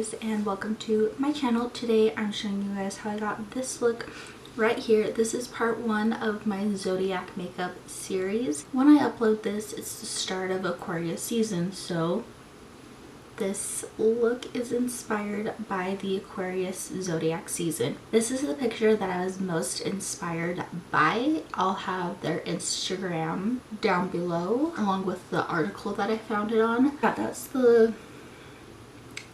guys, and welcome to my channel. Today I'm showing you guys how I got this look right here. This is part 1 of my Zodiac makeup series. When I upload this, it's the start of Aquarius season, so this look is inspired by the Aquarius Zodiac season. This is the picture that I was most inspired by. I'll have their Instagram down below along with the article that I found it on. Yeah, that's the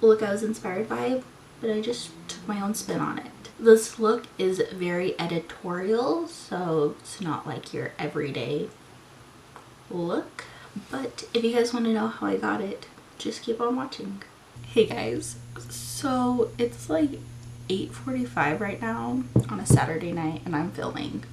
look I was inspired by, but I just took my own spin on it. This look is very editorial, so it's not like your everyday look, but if you guys want to know how I got it, just keep on watching. Hey guys, so it's like 8:45 right now on a Saturday night and I'm filming.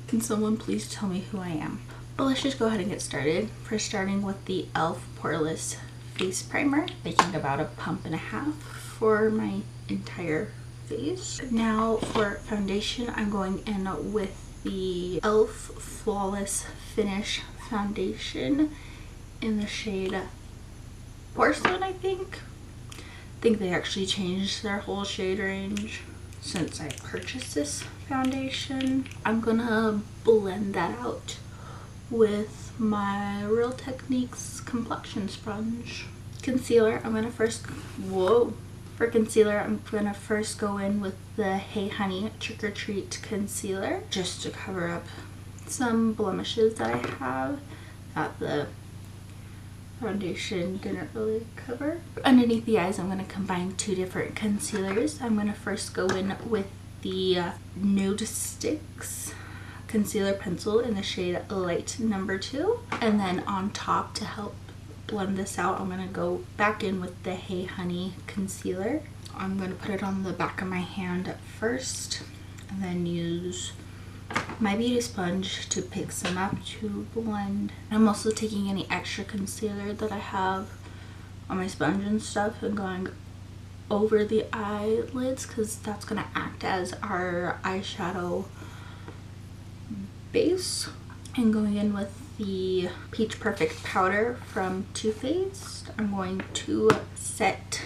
Can someone please tell me who I am? But let's just go ahead and get started. First, starting with the e.l.f. Poreless Face Primer, making about a pump and a half for my entire face. Now for foundation, I'm going in with the e.l.f. Flawless Finish Foundation in the shade Porcelain, I think they actually changed their whole shade range since I purchased this foundation. I'm gonna blend that out with my Real Techniques complexion sponge. Concealer, for concealer, I'm gonna first go in with the Hey Honey Trick or Treat concealer just to cover up some blemishes that I have that the foundation didn't really cover. Underneath the eyes, I'm going to combine two different concealers. I'm going to first go in with the Nude Sticks concealer pencil in the shade Light number 2, and then on top to help blend this out, I'm going to go back in with the Hey Honey concealer. I'm going to put it on the back of my hand first and then use my beauty sponge to pick some up to blend. I'm also taking any extra concealer that I have on my sponge and stuff and going over the eyelids because that's going to act as our eyeshadow base. And going in with the Peach Perfect powder from Too Faced, I'm going to set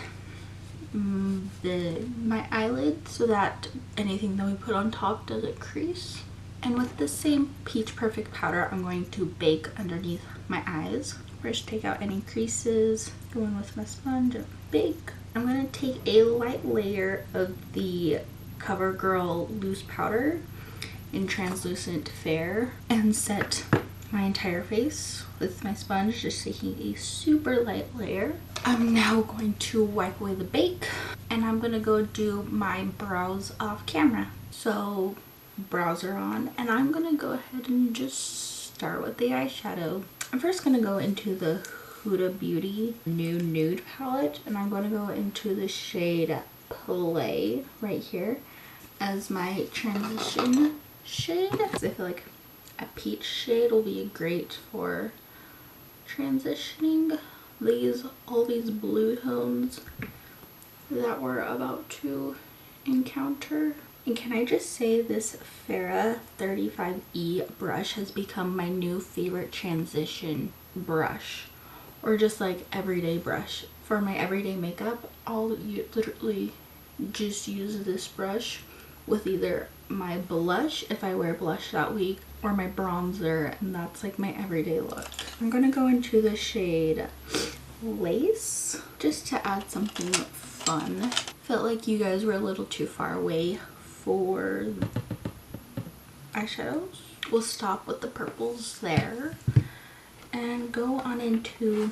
my eyelid so that anything that we put on top doesn't crease. And with the same Peach Perfect powder, I'm going to bake underneath my eyes. First, take out any creases, go in with my sponge and bake. I'm going to take a light layer of the CoverGirl loose powder in translucent fair and set my entire face with my sponge, just taking a super light layer. I'm now going to wipe away the bake and I'm going to go do my brows off camera. So brows are on and I'm gonna go ahead and just start with the eyeshadow. I'm first gonna go into the Huda Beauty new nude palette and I'm gonna go into the shade Play right here as my transition shade. I feel like a peach shade will be great for transitioning all these blue tones that we're about to encounter. And can I just say, this Farrah 35E brush has become my new favorite transition brush, or just like everyday brush. For my everyday makeup, I'll literally just use this brush with either my blush if I wear blush that week or my bronzer, and that's like my everyday look. I'm gonna go into the shade Lace just to add something fun. Felt like you guys were a little too far away for eyeshadows. We'll stop with the purples there and go on into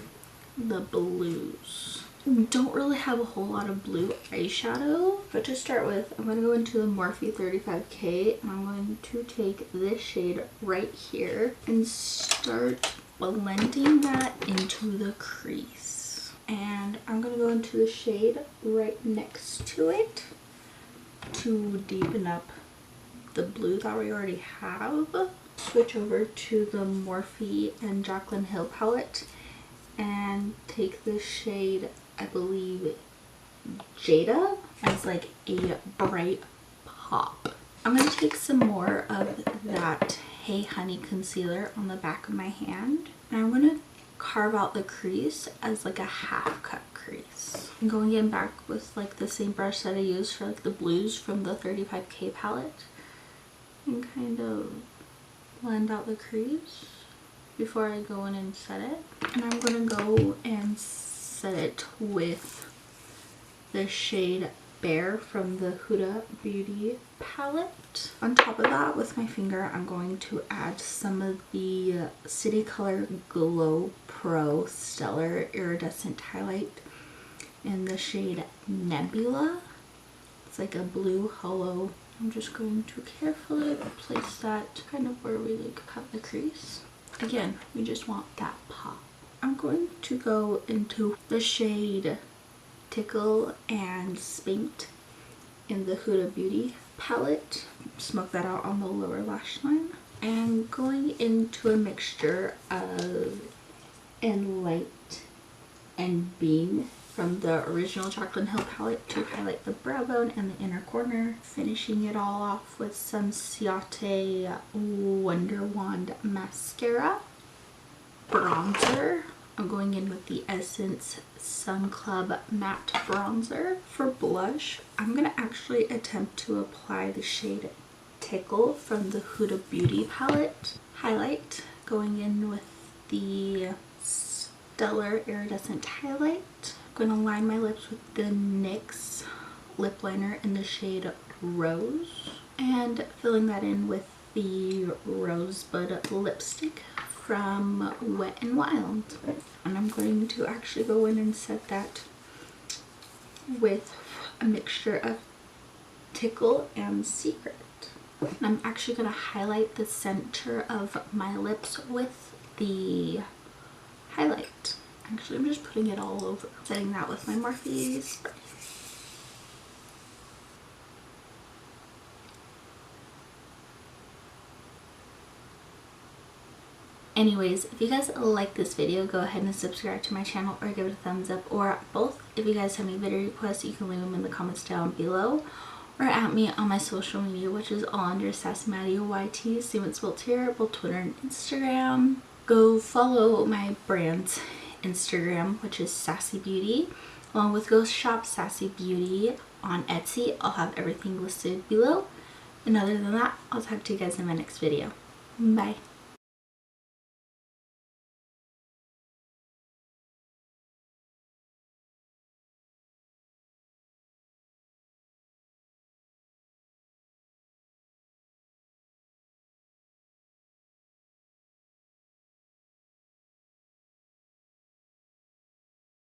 the blues. Don't really have a whole lot of blue eyeshadow, but to start with, I'm going to go into the Morphe 35K and I'm going to take this shade right here and start blending that into the crease. And I'm going to go into the shade right next to it to deepen up the blue that we already have. Switch over to the Morphe and Jaclyn Hill palette and take this shade, I believe Jada, as like a bright pop. I'm going to take some more of that Hey Honey concealer on the back of my hand and I'm going to carve out the crease as like a half cut crease. I'm going in back with like the same brush that I used for like the blues from the 35K palette and kind of blend out the crease before I go in and set it. And I'm going to go and set it with the shade Bear from the Huda Beauty palette. On top of that, with my finger, I'm going to add some of the City Color Glow Pro Stellar Iridescent Highlight in the shade Nebula. It's like a blue hollow. I'm just going to carefully place that kind of where we like cut the crease. Again, we just want that pop. I'm going to go into the shade Tickle and Spanked in the Huda Beauty palette. Smoke that out on the lower lash line. And going into a mixture of Enlight and Beam from the original Jaclyn Hill palette to highlight the brow bone and the inner corner. Finishing it all off with some Ciate Wonder Wand mascara. Bronzer. I'm going in with the Essence Sun Club Matte Bronzer. For blush, I'm going to actually attempt to apply the shade Tickle from the Huda Beauty palette. Highlight, going in with the Stellar Iridescent Highlight. I'm going to line my lips with the NYX lip liner in the shade Rose. And filling that in with the Rosebud lipstick from Wet n Wild. And I'm going to actually go in and set that with a mixture of Tickle and Secret. And I'm actually going to highlight the center of my lips with the highlight. Actually, I'm just putting it all over. Setting that with my Morphe spray. Anyways, if you guys like this video, go ahead and subscribe to my channel or give it a thumbs up, or both. If you guys have any video requests, you can leave them in the comments down below, or at me on my social media, which is all under SassieBeauty YT, same as spelled here, both Twitter and Instagram. Go follow my brand's Instagram, which is SassieBeauty, along with go shop SassieBeauty on Etsy. I'll have everything listed below. And other than that, I'll talk to you guys in my next video. Bye.